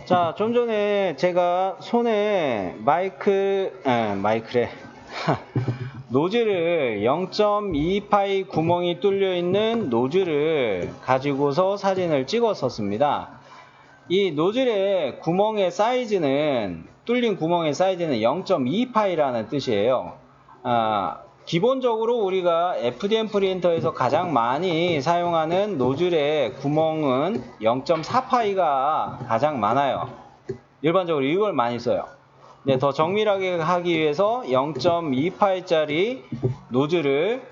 자, 좀 전에 제가 손에 마이크래. 노즐을 0.2파이 구멍이 뚫려 있는 노즐을 가지고서 사진을 찍었었습니다. 이 노즐의 구멍의 사이즈는, 뚫린 구멍의 사이즈는 0.2파이라는 뜻이에요. 기본적으로 우리가 FDM 프린터에서 가장 많이 사용하는 노즐의 구멍은 0.4파이가 가장 많아요. 일반적으로 이걸 많이 써요. 네, 더 정밀하게 하기 위해서 0.2파이짜리 노즐을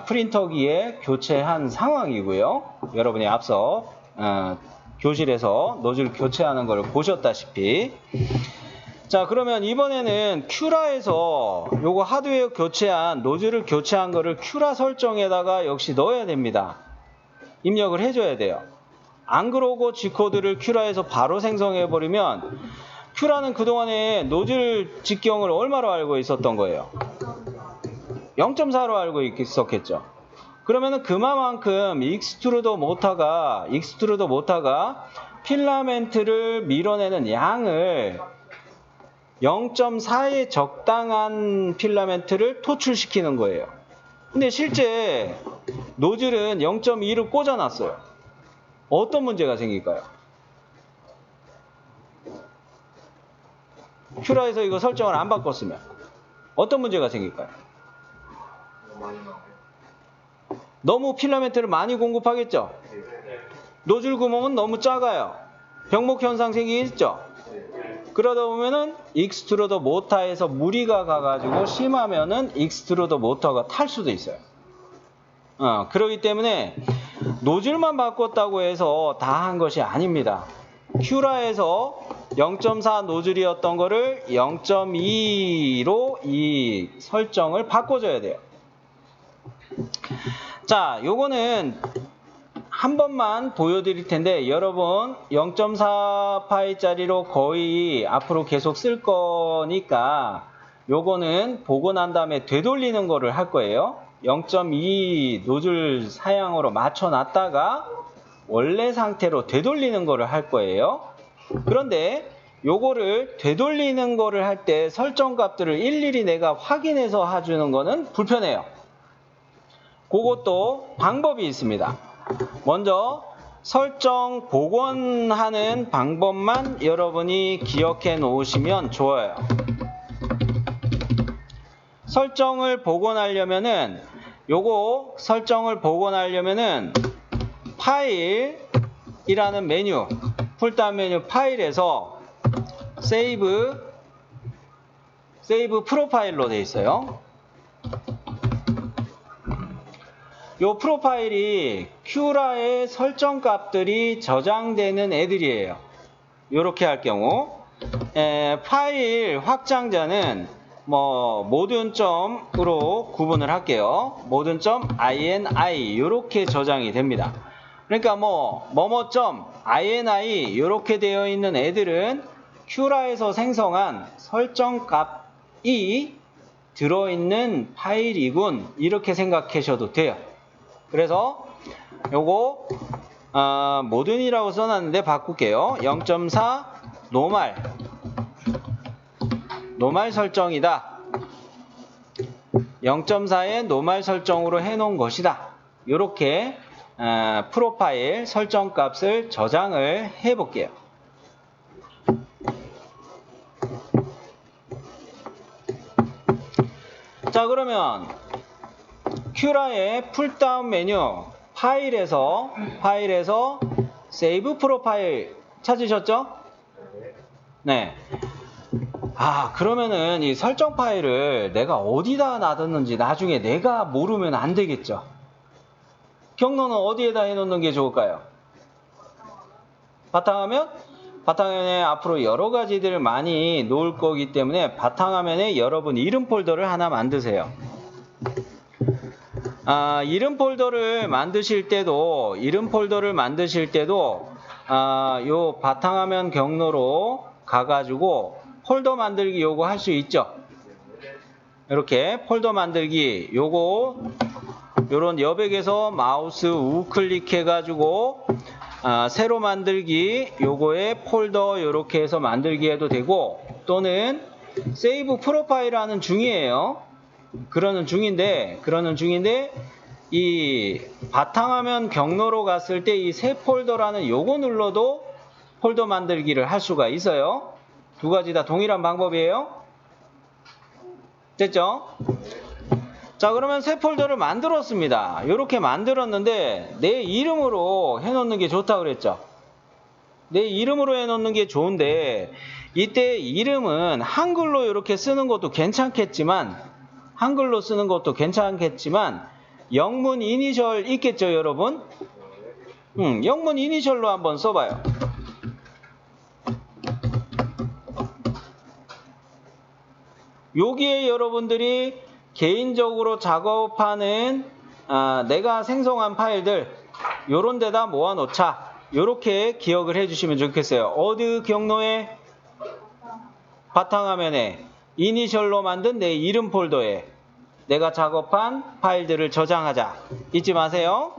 프린터기에 교체한 상황이고요. 여러분이 앞서 교실에서 노즐 교체하는 걸 보셨다시피, 자, 그러면 이번에는 큐라에서 요거 하드웨어 교체한 노즐을 교체한 거를 큐라 설정에다가 역시 넣어야 됩니다. 입력을 해줘야 돼요. 안 그러고 G코드를 큐라에서 바로 생성해 버리면, 큐라는 그동안에 노즐 직경을 얼마로 알고 있었던 거예요? 0.4로 알고 있었겠죠. 그러면은 그만큼 익스트루더 모터가 필라멘트를 밀어내는 양을 0.4의 적당한 필라멘트를 토출시키는 거예요. 근데 실제 노즐은 0.2를 꽂아놨어요. 어떤 문제가 생길까요? 큐라에서 이거 설정을 안 바꿨으면 어떤 문제가 생길까요? 너무 필라멘트를 많이 공급하겠죠? 노즐 구멍은 너무 작아요. 병목 현상 생기겠죠? 그러다 보면은 익스트루더 모터에서 무리가 가가지고 심하면은 익스트루더 모터가 탈 수도 있어요. 그렇기 때문에 노즐만 바꿨다고 해서 다 한 것이 아닙니다. 큐라에서 0.4 노즐이었던 거를 0.2로 이 설정을 바꿔줘야 돼요. 자, 요거는 한 번만 보여드릴 텐데, 여러분 0.4파이짜리로 거의 앞으로 계속 쓸 거니까 요거는 보고 난 다음에 되돌리는 거를 할 거예요. 0.2 노즐 사양으로 맞춰놨다가 원래 상태로 되돌리는 거를 할 거예요. 그런데 요거를 되돌리는 거를 할 때 설정 값들을 일일이 내가 확인해서 해주는 거는 불편해요. 그것도 방법이 있습니다. 먼저 설정 복원하는 방법만 여러분이 기억해 놓으시면 좋아요. 설정을 복원하려면은 파일이라는 메뉴, 풀다운 메뉴 파일에서 세이브 프로파일로 되어 있어요. 요 프로파일이 큐라의 설정 값들이 저장되는 애들이에요. 요렇게 할 경우 파일 확장자는 모든 점으로 구분을 할게요. 모든 점 .ini 요렇게 저장이 됩니다. 그러니까 .ini 요렇게 되어 있는 애들은 큐라에서 생성한 설정 값이 들어있는 파일이군, 이렇게 생각하셔도 돼요. 그래서 요거 모든이라고 써놨는데 바꿀게요. 0.4 노말 설정이다. 0.4의 노말 설정으로 해놓은 것이다. 이렇게 프로파일 설정 값을 저장을 해볼게요. 자, 그러면 큐라의 풀다운 메뉴 파일에서 세이브 프로파일 찾으셨죠? 네. 그러면은 이 설정 파일을 내가 어디다 놔뒀는지 나중에 내가 모르면 안 되겠죠. 경로는 어디에다 해놓는 게 좋을까요? 바탕화면에 앞으로 여러 가지들을 많이 놓을 거기 때문에 바탕화면에 여러분 이름 폴더를 하나 만드세요. 이름 폴더를 만드실 때도 요 바탕화면 경로로 가가지고 폴더 만들기 요거 할 수 있죠. 이렇게 폴더 만들기 요런 여백에서 마우스 우클릭 해가지고 새로 만들기 요거에 폴더 요렇게 해서 만들기 해도 되고, 또는 세이브 프로파일 하는 중이에요. 그러는 중인데 이 바탕화면 경로로 갔을 때 이 새 폴더라는 요거 눌러도 폴더 만들기를 할 수가 있어요. 두 가지 다 동일한 방법이에요. 됐죠? 자, 그러면 새 폴더를 만들었습니다. 이렇게 만들었는데 내 이름으로 해놓는 게 좋다 그랬죠. 내 이름으로 해놓는 게 좋은데, 이때 이름은 한글로 이렇게 쓰는 것도 괜찮겠지만 영문 이니셜 있겠죠, 여러분? 영문 이니셜로 한번 써봐요. 여기에 여러분들이 개인적으로 작업하는 내가 생성한 파일들 요런 데다 모아놓자. 요렇게 기억을 해주시면 좋겠어요. 어디 경로에? 바탕화면에 이니셜로 만든 내 이름 폴더에 내가 작업한 파일들을 저장하자. 잊지 마세요.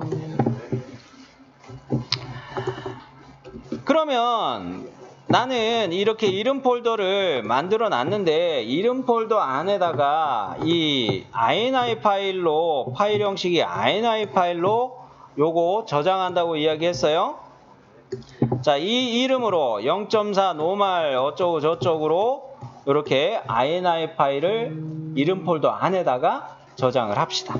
그러면 나는 이렇게 이름 폴더를 만들어 놨는데, 이름 폴더 안에다가 이 INI 파일로, 파일 형식이 INI 파일로 요거 저장한다고 이야기했어요. 자, 이 이름으로 0.4 노말 어쩌고 저쩌고로 이렇게 INI 파일을 이름 폴더 안에다가 저장을 합시다.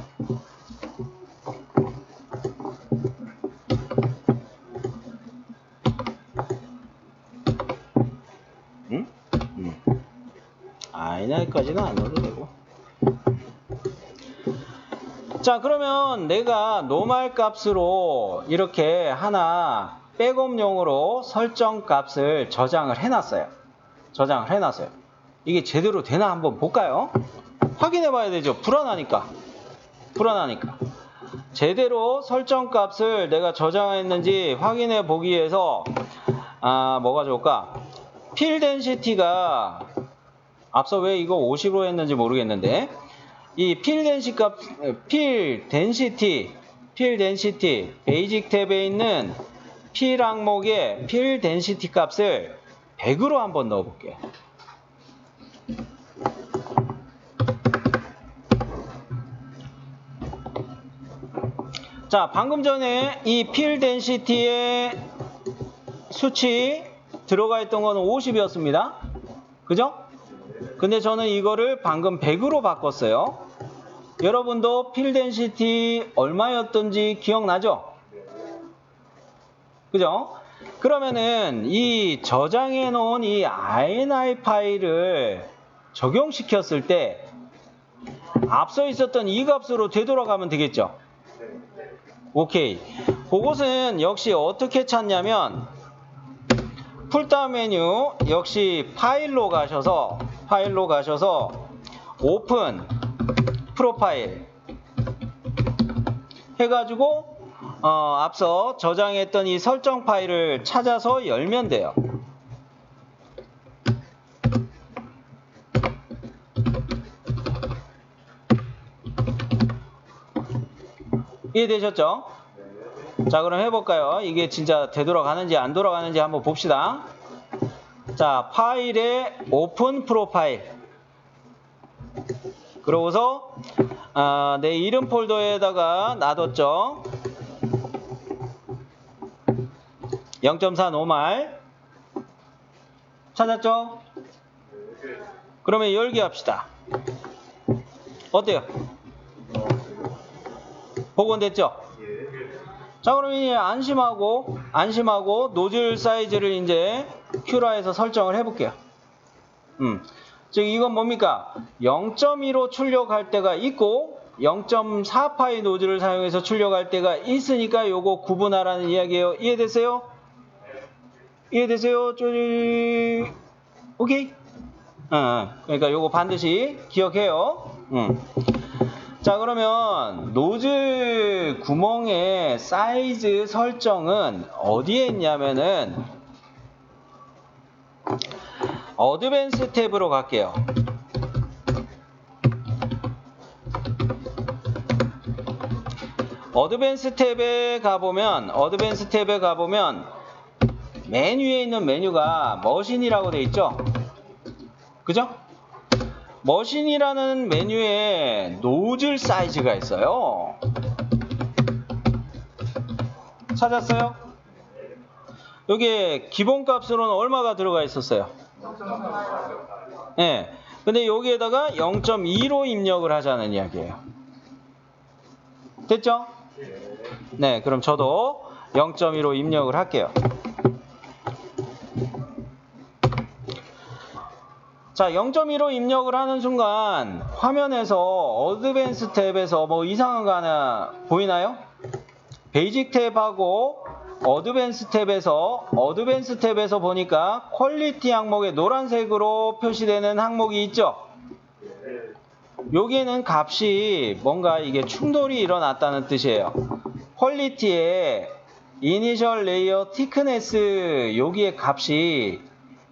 INI까지는 안 넣어도 되고. 자, 그러면 내가 노멀 값으로 이렇게 하나 백업용으로 설정 값을 저장을 해놨어요. 이게 제대로 되나 한번 볼까요? 확인해 봐야 되죠. 불안하니까. 제대로 설정 값을 내가 저장했는지 확인해 보기 위해서 뭐가 좋을까? 필 덴시티가 앞서 왜 이거 50으로 했는지 모르겠는데, 이 필 덴시티 베이직 탭에 있는 필 항목에 필 덴시티 값을 100으로 한번 넣어 볼게요. 자, 방금 전에 이 필 덴시티의 수치 들어가 있던 거는 50이었습니다. 그죠? 근데 저는 이거를 방금 100으로 바꿨어요. 여러분도 필 덴시티 얼마였던지 기억나죠? 그죠? 그러면은 이 저장해 놓은 이 INI 파일을 적용시켰을 때 앞서 있었던 이 값으로 되돌아가면 되겠죠? 오케이. 그것은 역시 어떻게 찾냐면, 풀다운 메뉴 역시 파일로 가셔서 오픈 프로파일 해가지고 앞서 저장했던 이 설정 파일을 찾아서 열면 돼요. 이해되셨죠? 자, 그럼 해볼까요? 이게 진짜 되돌아가는지 안 돌아가는지 한번 봅시다. 자, 파일에 오픈 프로파일. 그러고서 내 이름 폴더에다가 놔뒀죠. 0.4 노말 찾았죠? 그러면 열기 합시다. 어때요? 복원됐죠? 자, 그럼 이제 안심하고 노즐 사이즈를 이제 큐라에서 설정을 해볼게요. 즉 이건 뭡니까? 0.2로 출력할 때가 있고 0.4파이 노즐을 사용해서 출력할 때가 있으니까 요거 구분하라는 이야기예요. 이해되세요? 쪼리? 오케이? 그러니까 요거 반드시 기억해요. 자, 그러면 노즐 구멍의 사이즈 설정은 어디에 있냐면은 어드밴스 탭으로 갈게요. 어드밴스 탭에 가보면 맨 위에 있는 메뉴가 머신이라고 돼 있죠? 그죠? 머신이라는 메뉴에 노즐 사이즈가 있어요. 찾았어요? 여기에 기본값으로는 얼마가 들어가 있었어요? 네. 근데 여기에다가 0.2로 입력을 하자는 이야기예요. 됐죠? 네, 그럼 저도 0.2로 입력을 할게요. 자, 0.2로 입력을 하는 순간 화면에서 어드밴스 탭에서 뭐 이상한 거 하나 보이나요? 베이직 탭하고 어드밴스 탭에서 보니까 퀄리티 항목에 노란색으로 표시되는 항목이 있죠? 여기에는 값이 뭔가 이게 충돌이 일어났다는 뜻이에요. 퀄리티에 이니셜 레이어 티크네스 여기에 값이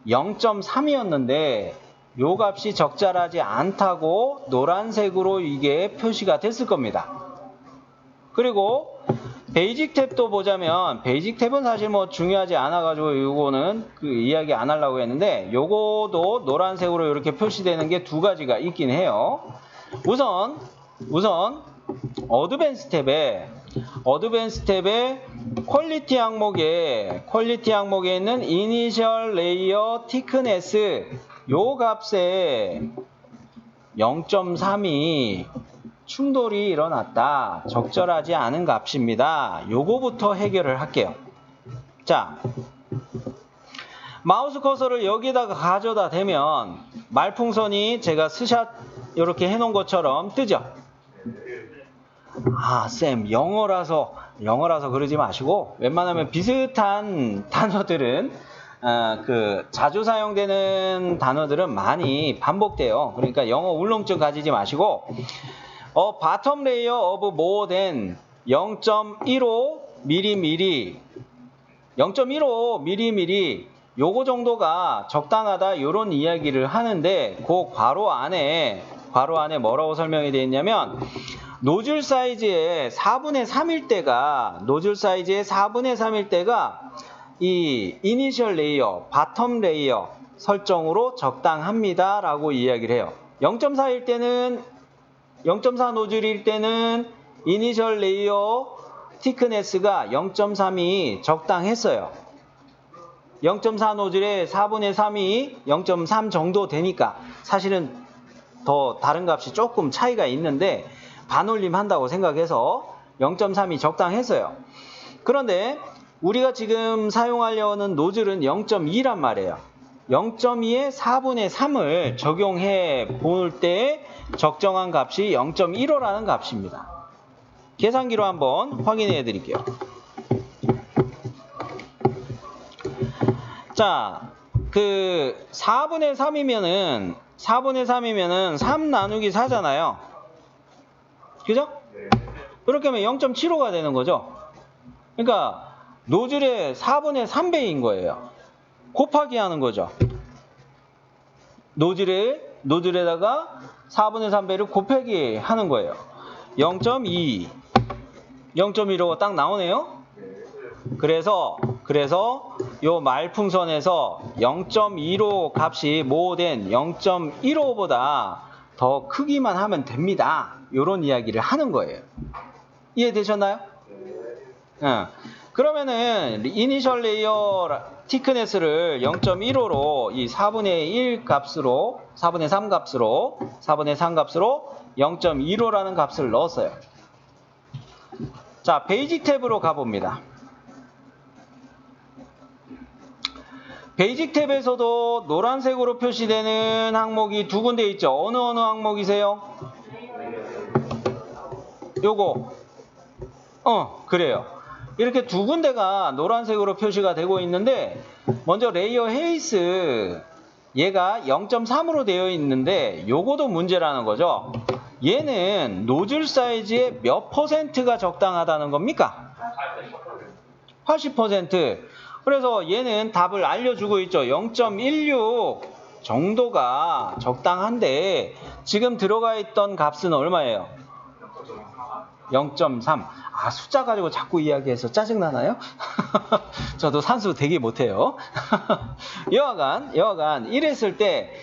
0.3이었는데 요 값이 적절하지 않다고 노란색으로 이게 표시가 됐을 겁니다. 그리고 베이직 탭도 보자면 베이직 탭은 사실 뭐 중요하지 않아 가지고 요거는 그 이야기 안 하려고 했는데 요거도 노란색으로 이렇게 표시되는 게 두 가지가 있긴 해요. 우선 어드밴스 탭에 퀄리티 항목에 있는 이니셜 레이어 티크네스 요 값에 0.3이 충돌이 일어났다. 적절하지 않은 값입니다. 요거부터 해결을 할게요. 자, 마우스 커서를 여기다가 가져다 대면 말풍선이 제가 스샷 이렇게 해놓은 것처럼 뜨죠? 아, 쌤, 영어라서 그러지 마시고 웬만하면 비슷한 단어들은 자주 사용되는 단어들은 많이 반복돼요. 그러니까 영어 울렁증 가지지 마시고 bottom layer of more than 0.15 mm 0.15mm 요거 정도가 적당하다 이런 이야기를 하는데 그 괄호 안에 뭐라고 설명이 되어 있냐면 노즐 사이즈의 4분의 3일 때가 이 이니셜 레이어, 바텀 레이어 설정으로 적당합니다 라고 이야기를 해요. 0.4일 때는 0.4 노즐일 때는 이니셜 레이어 티크네스가 0.3이 적당했어요. 0.4 노즐의 4분의 3이 0.3 정도 되니까 사실은 더 다른 값이 조금 차이가 있는데 반올림 한다고 생각해서 0.3이 적당했어요. 그런데 우리가 지금 사용하려는 노즐은 0.2란 말이에요. 0.2에 4분의 3을 적용해 볼 때 적정한 값이 0.15라는 값입니다. 계산기로 한번 확인해 드릴게요. 자, 4분의 3이면은 3 나누기 4잖아요. 그죠? 그렇게 하면 0.75가 되는 거죠. 그러니까 노즐의 4분의 3배인 거예요. 곱하기 하는 거죠. 노즐에다가 4분의 3배를 곱하기 하는 거예요. 0.2, 0.15가 딱 나오네요. 그래서 요 말풍선에서 0.25 값이 모된 0.15보다 더 크기만 하면 됩니다. 요런 이야기를 하는 거예요. 이해되셨나요? 그러면은 이니셜 레이어 티크네스를 0.15로 이 4분의 1 값으로 4분의 3 값으로 0.15라는 값을 넣었어요. 자, 베이직 탭으로 가봅니다. 베이직 탭에서도 노란색으로 표시되는 항목이 두 군데 있죠. 어느 항목이세요? 요거. 그래요. 이렇게 두 군데가 노란색으로 표시가 되고 있는데 먼저 레이어 헤이스 얘가 0.3으로 되어 있는데 요거도 문제라는 거죠. 얘는 노즐 사이즈의 몇 %가 적당하다는 겁니까? 80%. 그래서 얘는 답을 알려주고 있죠. 0.16 정도가 적당한데 지금 들어가 있던 값은 얼마예요? 0.3. 아, 숫자 가지고 자꾸 이야기해서 짜증나나요? 저도 산수 되게 못해요. 여하간 이랬을 때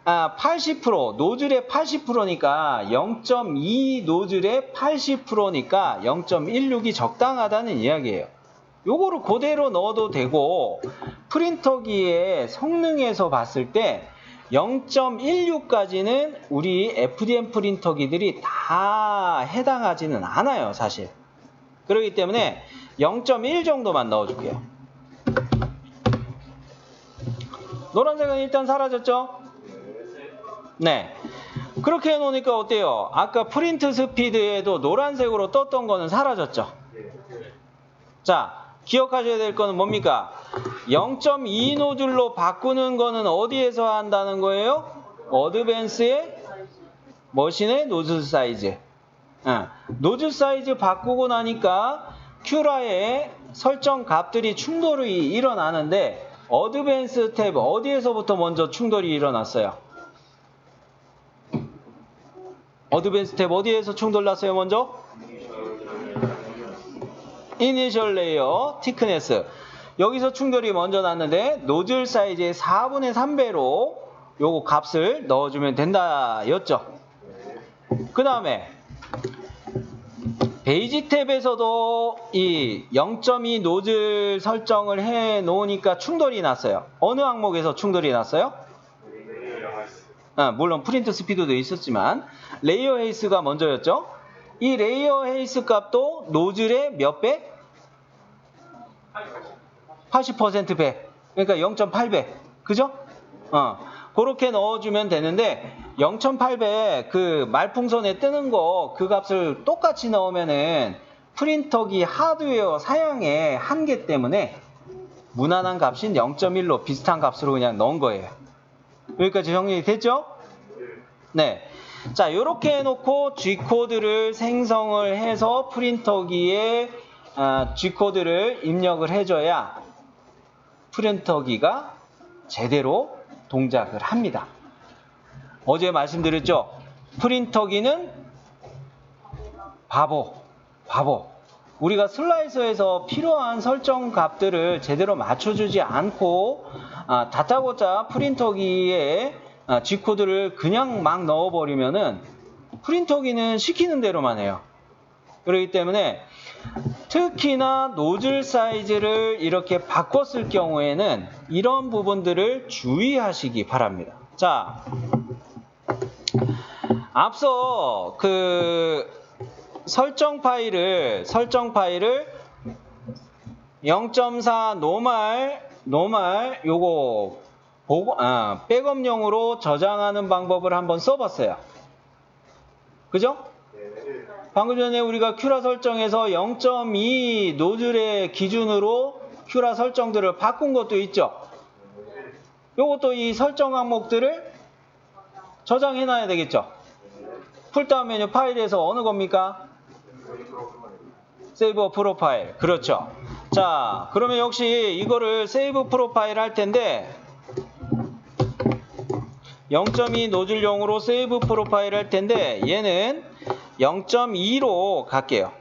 80%, 노즐의 80%니까 0.2 노즐의 80%니까 0.16이 적당하다는 이야기예요. 요거를 그대로 넣어도 되고, 프린터기의 성능에서 봤을 때 0.16까지는 우리 FDM 프린터기들이 다 해당하지는 않아요, 사실. 그렇기 때문에 0.1 정도만 넣어줄게요. 노란색은 일단 사라졌죠? 네. 그렇게 해놓으니까 어때요? 아까 프린트 스피드에도 노란색으로 떴던 거는 사라졌죠? 자, 기억하셔야 될 거는 뭡니까? 0.2 노즐로 바꾸는 거는 어디에서 한다는 거예요? 어드밴스의 머신의 노즐 사이즈. 노즐 사이즈 바꾸고 나니까 큐라의 설정 값들이 충돌이 일어나는데, 어드밴스 탭 어디에서부터 먼저 충돌이 일어났어요? 어드밴스 탭 어디에서 충돌 났어요, 먼저? 이니셜 레이어 티크네스. 여기서 충돌이 먼저 났는데, 노즐 사이즈의 4분의 3배로 요거 값을 넣어주면 된다 였죠. 그 다음에 베이지 탭에서도 이 0.2 노즐 설정을 해 놓으니까 충돌이 났어요. 어느 항목에서 충돌이 났어요? 물론 프린트 스피드도 있었지만 레이어 헤이스가 먼저였죠. 이 레이어 헤이스 값도 노즐의 몇 배? 80%배. 그러니까 0.8배. 그죠? 그렇게 넣어주면 되는데, 0.8배 그 말풍선에 뜨는 거 그 값을 똑같이 넣으면은 프린터기 하드웨어 사양의 한계 때문에 무난한 값인 0.1로 비슷한 값으로 그냥 넣은 거예요. 여기까지 정리이 됐죠? 네. 자, 요렇게 해놓고 G코드를 생성을 해서 프린터기에 G코드를 입력을 해줘야 프린터기가 제대로 동작을 합니다. 어제 말씀드렸죠? 프린터기는 바보. 우리가 슬라이서에서 필요한 설정 값들을 제대로 맞춰주지 않고 다짜고짜 프린터기에 G코드를 그냥 막 넣어버리면은 프린터기는 시키는 대로만 해요. 그렇기 때문에 특히나 노즐 사이즈를 이렇게 바꿨을 경우에는 이런 부분들을 주의하시기 바랍니다. 자, 앞서 그 설정 파일을 0.4 노말 요거 백업용으로 저장하는 방법을 한번 써봤어요. 그죠? 방금 전에 우리가 큐라 설정에서 0.2 노즐의 기준으로 큐라 설정들을 바꾼 것도 있죠. 요것도 이 설정 항목들을 저장해놔야 되겠죠. 풀다운 메뉴 파일에서 어느 겁니까? 세이브 프로파일. 그렇죠. 자, 그러면 역시 이거를 세이브 프로파일 할 텐데 0.2 노즐용으로 세이브 프로파일 할 텐데 얘는 0.2로 갈게요.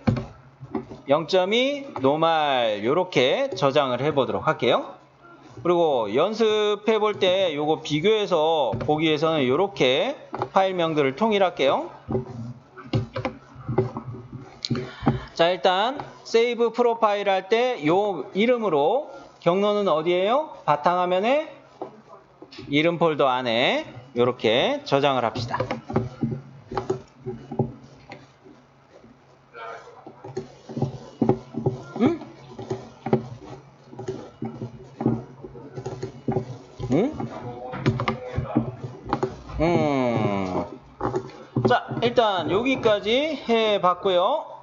0.2 노말 요렇게 저장을 해보도록 할게요. 그리고 연습해 볼 때 요거 비교해서 보기 위해서는 요렇게 파일명들을 통일할게요. 자, 일단 세이브 프로파일 할 때 요 이름으로 경로는 어디예요? 바탕화면에 이름 폴더 안에 요렇게 저장을 합시다. 자, 일단 여기까지 해봤고요.